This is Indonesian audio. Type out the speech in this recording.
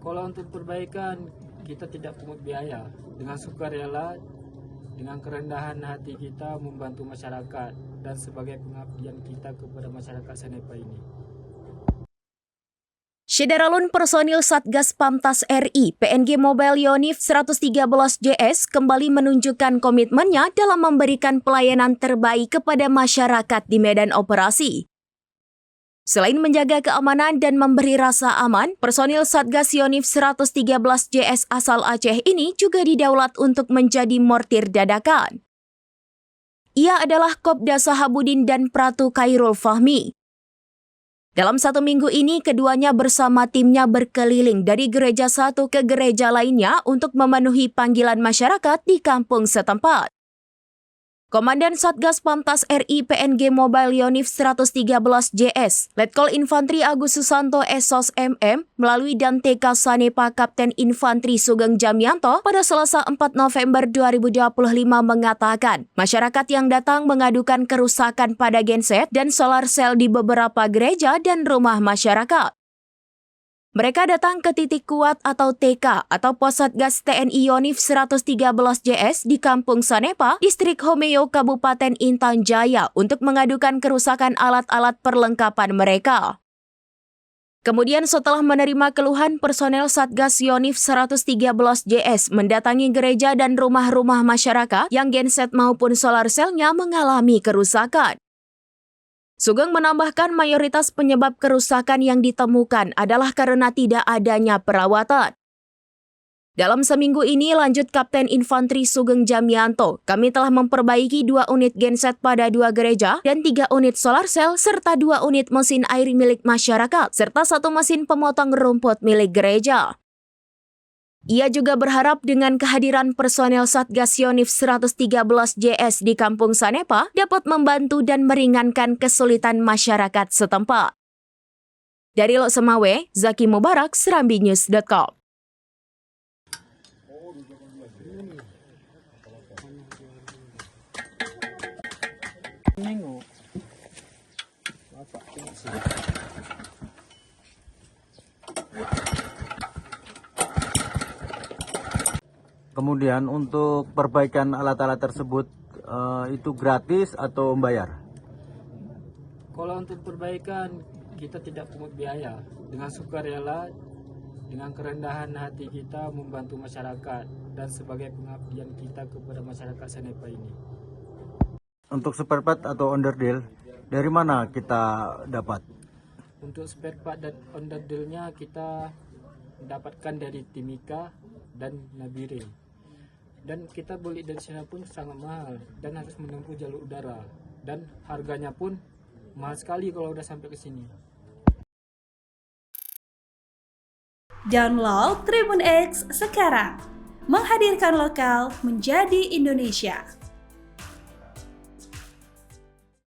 Kalau untuk perbaikan, kita tidak pungut biaya. Dengan sukarela, dengan kerendahan hati kita membantu masyarakat dan sebagai pengabdian kita kepada masyarakat Sanepa ini. Syederalun personil Satgas Pamtas RI PNG Mobile Yonif 113 JS kembali menunjukkan komitmennya dalam memberikan pelayanan terbaik kepada masyarakat di medan operasi. Selain menjaga keamanan dan memberi rasa aman, personil Satgas Yonif 113 JS asal Aceh ini juga didaulat untuk menjadi mortir dadakan. Ia adalah Kopda Sahabudin dan Pratu Khairul Fahmi. Dalam 1 minggu ini, keduanya bersama timnya berkeliling dari gereja satu ke gereja lainnya untuk memenuhi panggilan masyarakat di kampung setempat. Komandan Satgas Pamtas RI PNG Mobile Yonif 113 JS, Letkol Infantri Agus Susanto Esos MM, melalui dan TK Sanepa Kapten Infantri Sugeng Jamianto pada Selasa 4 November 2025 mengatakan, masyarakat yang datang mengadukan kerusakan pada genset dan solar cell di beberapa gereja dan rumah masyarakat. Mereka datang ke titik kuat atau TK atau Pos Satgas TNI Yonif 113 JS di Kampung Sanepa, Distrik Homeo, Kabupaten Intan Jaya untuk mengadukan kerusakan alat-alat perlengkapan mereka. Kemudian setelah menerima keluhan, personel Satgas Yonif 113 JS mendatangi gereja dan rumah-rumah masyarakat yang genset maupun solar cell-nya mengalami kerusakan. Sugeng menambahkan mayoritas penyebab kerusakan yang ditemukan adalah karena tidak adanya perawatan. Dalam seminggu ini, lanjut Kapten Infantri Sugeng Jamianto, kami telah memperbaiki 2 unit genset pada 2 gereja dan 3 unit solar cell serta 2 unit mesin air milik masyarakat serta 1 mesin pemotong rumput milik gereja. Ia juga berharap dengan kehadiran personel Satgas Yonif 113 JS di Kampung Sanepa dapat membantu dan meringankan kesulitan masyarakat setempat. Dari Lok Semawe, Zaki Mubarak, serambinews.com. Kemudian untuk perbaikan alat-alat tersebut itu gratis atau membayar? Kalau untuk perbaikan, kita tidak pungut biaya. Dengan sukarela, dengan kerendahan hati kita membantu masyarakat dan sebagai pengabdian kita kepada masyarakat Sanepa ini. Untuk spare part atau underdeal, dari mana kita dapat? Untuk spare part dan underdeal-nya kita mendapatkan dari Timika dan Nabire. Dan kita beli dari sana pun sangat mahal dan harus menempuh jalur udara. Dan harganya pun mahal sekali kalau udah sampai ke sini. Download Tribun X sekarang. Menghadirkan lokal menjadi Indonesia.